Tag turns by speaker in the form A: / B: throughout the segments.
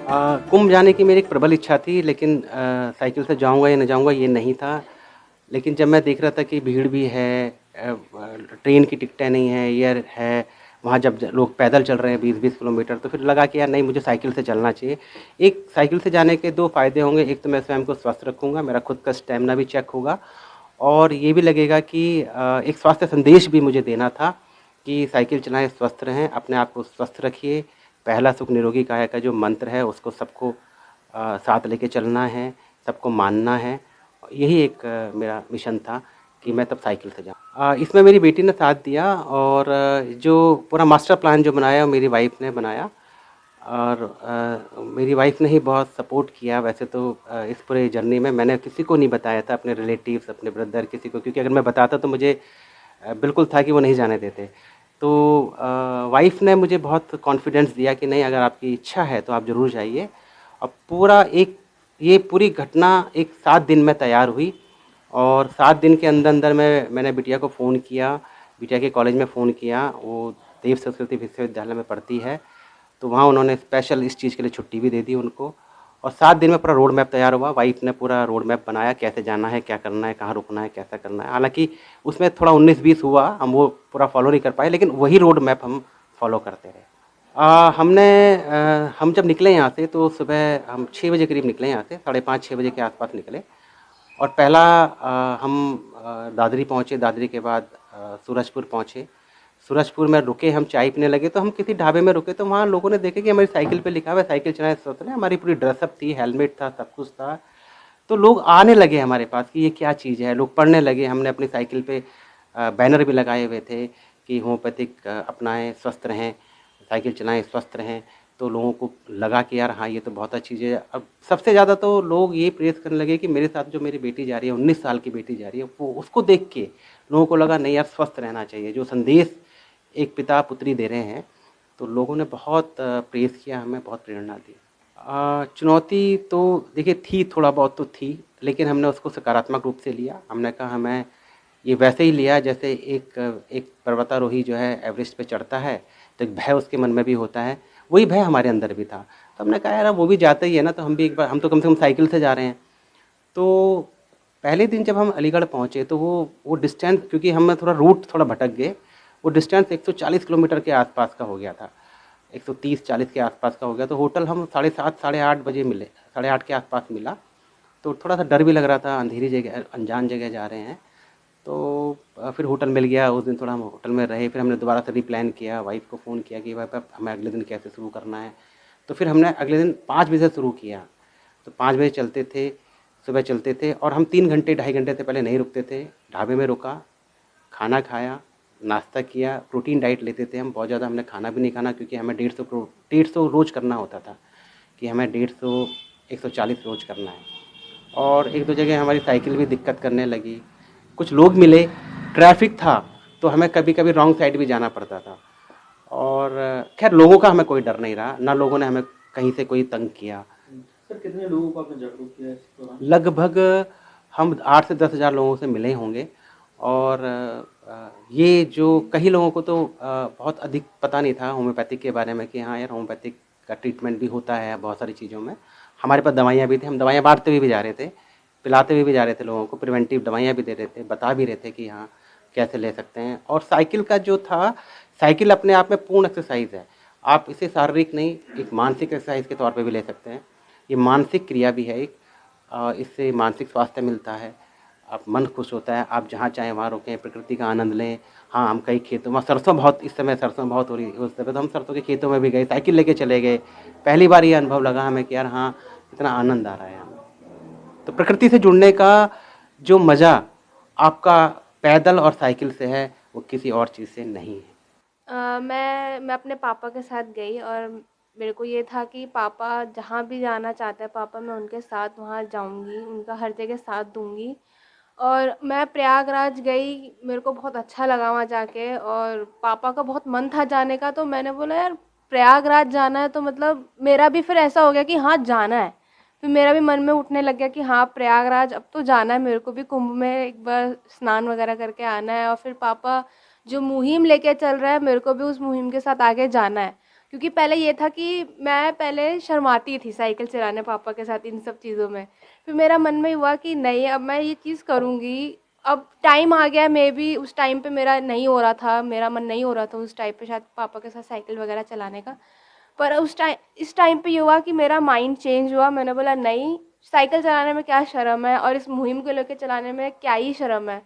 A: कुंभ जाने की मेरी एक प्रबल इच्छा थी, लेकिन साइकिल से जाऊँगा या नहीं जाऊँगा ये नहीं था। लेकिन जब मैं देख रहा था कि भीड़ भी है, ट्रेन की टिकटें नहीं हैं, एयर है, वहाँ जब लोग पैदल चल रहे हैं 20-20 किलोमीटर, तो फिर लगा कि यार नहीं, मुझे साइकिल से चलना चाहिए। एक साइकिल से जाने के 2 फ़ायदे होंगे, एक तो मैं स्वयं को स्वस्थ रखूँगा, मेरा खुद का स्टैमिना भी चेक होगा, और ये भी लगेगा कि एक स्वास्थ्य संदेश भी मुझे देना था कि साइकिल चलाएं, स्वस्थ रहें, अपने आप को स्वस्थ रखिए। पहला सुख निरोगी काया का जो मंत्र है उसको सबको साथ लेके चलना है, सबको मानना है। यही एक मेरा मिशन था कि मैं तब साइकिल से जाऊँ। इसमें मेरी बेटी ने साथ दिया, और जो पूरा मास्टर प्लान जो बनाया वो मेरी वाइफ़ ने बनाया, और मेरी वाइफ़ ने ही बहुत सपोर्ट किया। वैसे तो इस पूरे जर्नी में मैंने किसी को नहीं बताया था, अपने रिलेटिव्स, अपने ब्रदर, किसी को, क्योंकि अगर मैं बताता तो मुझे बिल्कुल था कि वो नहीं जाने देते। तो वाइफ़ ने मुझे बहुत कॉन्फिडेंस दिया कि नहीं, अगर आपकी इच्छा है तो आप ज़रूर जाइए। और पूरा एक ये पूरी घटना एक 7 दिन में तैयार हुई, और 7 दिन के अंदर मैंने बिटिया को फ़ोन किया, बिटिया के कॉलेज में फ़ोन किया, वो देव संस्कृति विश्वविद्यालय में पढ़ती है, तो वहाँ उन्होंने स्पेशल इस चीज़ के लिए छुट्टी भी दे दी उनको। और 7 दिन में पूरा रोड मैप तैयार हुआ, वाइफ़ ने पूरा रोड मैप बनाया, कैसे जाना है, क्या करना है, कहाँ रुकना है, कैसा करना है। हालाँकि उसमें थोड़ा 19-20 हुआ, हम वो पूरा फ़ॉलो नहीं कर पाए, लेकिन वही रोड मैप हम फ़ॉलो करते रहे। हम जब निकले यहाँ से तो सुबह हम 6 बजे करीब निकले यहाँ से, साढ़े 5-6 बजे के आसपास निकले। और पहला हम दादरी पहुँचे, दादरी के बाद सूरजपुर पहुँचे। सूरजपुर में रुके, हम चाय पीने लगे, तो हम किसी ढाबे में रुके, तो वहाँ लोगों ने देखा कि हमारी साइकिल पे लिखा हुआ है साइकिल चलाएं स्वस्थ रहें। हमारी पूरी ड्रेसअप थी, हेलमेट था, सब कुछ था। तो लोग आने लगे हमारे पास कि ये क्या चीज़ है, लोग पढ़ने लगे। हमने अपनी साइकिल पे बैनर भी लगाए हुए थे कि होम्योपैथिक अपनाएं, स्वस्थ रहें, साइकिल चलाएं, स्वस्थ रहें। तो लोगों को लगा कि यार हाँ, ये तो बहुत अच्छी चीज़ है। अब सबसे ज़्यादा तो लोग ये प्रेज़ करने लगे कि मेरे साथ जो मेरी बेटी जा रही है, 19 साल की बेटी जा रही है, वो उसको देख के लोगों को लगा नहीं यार, स्वस्थ रहना चाहिए। जो संदेश एक पिता पुत्री दे रहे हैं, तो लोगों ने बहुत प्रेज़ किया, हमें बहुत प्रेरणा दी। चुनौती तो देखिए थी, थोड़ा बहुत तो थी, लेकिन हमने उसको सकारात्मक रूप से लिया। हमने कहा हमें ये वैसे ही लिया जैसे एक एक पर्वतारोही जो है एवरेस्ट पे चढ़ता है, तो एक भय उसके मन में भी होता है, वही भय हमारे अंदर भी था। तो हमने कहा यार, अब वो भी जाते ही है ना, तो हम भी एक बार, हम तो कम से कम साइकिल से जा रहे हैं। तो पहले दिन जब हम अलीगढ़ पहुँचे तो वो डिस्टेंस, क्योंकि हम थोड़ा रूट थोड़ा भटक गए, वो डिस्टेंस 140 किलोमीटर के आसपास का हो गया था, 130-40 के आसपास का हो गया। तो होटल हम 7:30 साढ़े 8 बजे मिले, साढ़े 8 के आसपास मिला। तो थोड़ा सा डर भी लग रहा था, अंधेरी जगह, अनजान जगह जा रहे हैं। तो फिर होटल मिल गया, उस दिन थोड़ा हम होटल में रहे। फिर हमने दोबारा से रीप्लान किया, वाइफ़ को फ़ोन किया कि भाई अब हमें अगले दिन कैसे शुरू करना है। तो फिर हमने अगले दिन 5 बजे से शुरू किया। तो 5 बजे चलते थे, सुबह चलते थे, और हम 3 घंटे, ढाई घंटे से पहले नहीं रुकते थे। ढाबे में रुका, खाना खाया, नाश्ता किया, प्रोटीन डाइट लेते थे हम। बहुत ज़्यादा हमने खाना भी नहीं खाना, क्योंकि हमें 150 रोज़ करना होता था, कि हमें 150 140 रोज़ करना है। और एक दो जगह हमारी साइकिल भी दिक्कत करने लगी, कुछ लोग मिले, ट्रैफिक था, तो हमें कभी कभी रॉन्ग साइड भी जाना पड़ता था। और खैर लोगों का हमें कोई डर नहीं रहा, ना लोगों ने हमें कहीं से कोई तंग किया।
B: सर कितने लोगों को आपने जागरूक किया इस दौरान?
A: लगभग हम 8 से 10 हज़ार लोगों से मिले होंगे। और ये जो कई लोगों को तो बहुत अधिक पता नहीं था होम्योपैथिक के बारे में, कि हाँ यार, होम्योपैथिक का ट्रीटमेंट भी होता है बहुत सारी चीज़ों में। हमारे पास दवाइयाँ भी थी, हम दवाइयाँ बांटते हुए भी जा रहे थे, पिलाते हुए भी जा रहे थे लोगों को, प्रिवेंटिव दवाइयाँ भी दे रहे थे, बता भी रहे थे कि हाँ कैसे ले सकते हैं। और साइकिल का जो था, साइकिल अपने आप में पूर्ण एक्सरसाइज है। आप इसे शारीरिक नहीं, एक मानसिक एक्सरसाइज के तौर पे भी ले सकते हैं। ये मानसिक क्रिया भी है एक, इससे मानसिक स्वास्थ्य मिलता है, आप मन खुश होता है, आप जहाँ चाहें वहाँ रुकें, प्रकृति का आनंद लें। हाँ, हम कई खेतों में, सरसों बहुत, इस समय सरसों बहुत हो रही है, उस समय तो हम सरसों के खेतों में भी गए, साइकिल लेके चले गए। पहली बार ये अनुभव लगा हमें कि यार हाँ, इतना आनंद आ रहा है हमें। तो प्रकृति से जुड़ने का जो मज़ा आपका पैदल और साइकिल से है, वो किसी और चीज़ से नहीं है।
C: मैं अपने पापा के साथ गई, और मेरे को ये था कि पापा जहाँ भी जाना चाहते हैं, पापा मैं उनके साथ वहाँ जाऊँगी, उनका हर जगह साथ दूँगी। और मैं प्रयागराज गई, मेरे को बहुत अच्छा लगा वहाँ जाके, और पापा का बहुत मन था जाने का, तो मैंने बोला यार प्रयागराज जाना है, तो मतलब मेरा भी फिर ऐसा हो गया कि हाँ जाना है। फिर मेरा भी मन में उठने लग गया कि हाँ प्रयागराज अब तो जाना है मेरे को भी, कुंभ में एक बार स्नान वगैरह करके आना है। और फिर पापा जो मुहिम लेके चल रहा है, मेरे को भी उस मुहिम के साथ आगे जाना है, क्योंकि पहले ये था कि मैं पहले शर्माती थी साइकिल चलाने पापा के साथ इन सब चीज़ों में। फिर मेरा मन में हुआ कि नहीं, अब मैं ये चीज़ करूँगी। अब टाइम आ गया, मे बी उस टाइम पे मेरा नहीं हो रहा था, मेरा मन नहीं हो रहा था उस टाइम पे शायद पापा के साथ साइकिल वगैरह चलाने का। पर इस टाइम पे ये हुआ कि मेरा माइंड चेंज हुआ। मैंने बोला नहीं, साइकिल चलाने में क्या शर्म है, और इस मुहिम को लेके चलाने में क्या ही शर्म है,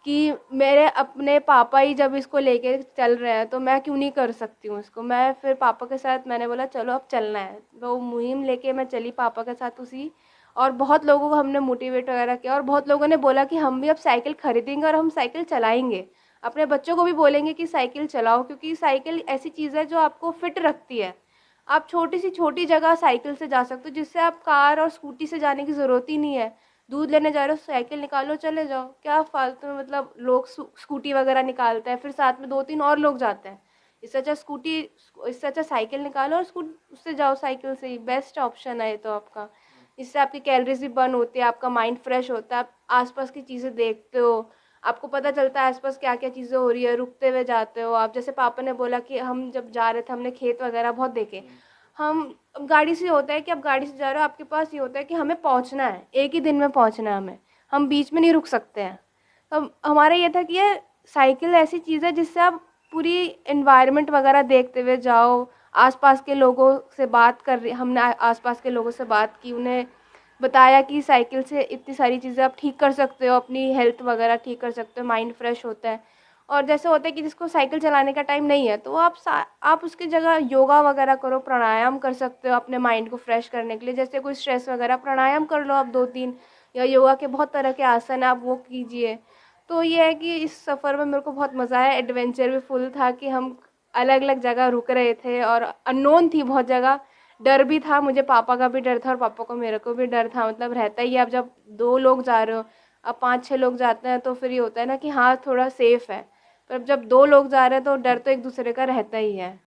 C: कि मेरे अपने पापा ही जब इसको लेके चल रहे हैं तो मैं क्यों नहीं कर सकती हूँ इसको। मैं फिर पापा के साथ मैंने बोला चलो अब चलना है, वो मुहिम लेके मैं चली पापा के साथ उसी। और बहुत लोगों को हमने मोटिवेट वगैरह किया, और बहुत लोगों ने बोला कि हम भी अब साइकिल खरीदेंगे और हम साइकिल चलाएंगे, अपने बच्चों को भी बोलेंगे कि साइकिल चलाओ, क्योंकि साइकिल ऐसी चीज़ है जो आपको फिट रखती है। आप छोटी सी छोटी जगह साइकिल से जा सकते हो, जिससे आप कार और स्कूटी से जाने की ज़रूरत ही नहीं है। दूध लेने जा रहे हो, साइकिल निकालो चले जाओ, क्या फालतू में मतलब लोग स्कूटी वगैरह निकालते हैं, फिर साथ में 2-3 और लोग जाते हैं। इससे अच्छा साइकिल निकालो और उससे जाओ, साइकिल से ही बेस्ट ऑप्शन है ये तो आपका। इससे आपकी कैलोरीज भी बर्न होती है, आपका माइंड फ्रेश होता है, आप आसपास की चीज़ें देखते हो, आपको पता चलता है आसपास क्या क्या चीज़ें हो रही है, रुकते हुए जाते हो आप। जैसे पापा ने बोला कि हम जब जा रहे थे हमने खेत वगैरह बहुत देखे। हम अब गाड़ी से होता है कि आप गाड़ी से जा रहे हो, आपके पास ये होता है कि हमें पहुंचना है, एक ही दिन में पहुंचना है हमें, हम बीच में नहीं रुक सकते हैं। तो हमारा ये था कि ये साइकिल ऐसी चीज़ है जिससे आप पूरी एनवायरनमेंट वगैरह देखते हुए जाओ, आसपास के लोगों से बात कर रही हमने आसपास के लोगों से बात की, उन्हें बताया कि साइकिल से इतनी सारी चीज़ें आप ठीक कर सकते हो, अपनी हेल्थ वगैरह ठीक कर सकते हो, माइंड फ्रेश होता है। और जैसे होता है कि जिसको साइकिल चलाने का टाइम नहीं है तो आप उसकी जगह योगा वगैरह करो, प्राणायाम कर सकते हो अपने माइंड को फ्रेश करने के लिए। जैसे कोई स्ट्रेस वगैरह, प्राणायाम कर लो आप 2-3, या योगा के बहुत तरह के आसन है, आप वो कीजिए। तो ये है कि इस सफ़र में मेरे को बहुत मज़ा आया, एडवेंचर भी फुल था कि हम अलग अलग जगह रुक रहे थे और अननोन थी बहुत जगह। डर भी था, मुझे पापा का भी डर था और पापा को मेरे को भी डर था, मतलब रहता ही है। अब जब 2 लोग जा रहे हो, अब 5-6 लोग जाते हैं तो फिर ये होता है ना कि हाँ थोड़ा सेफ है, पर जब 2 लोग जा रहे हैं तो डर तो एक दूसरे का रहता ही है।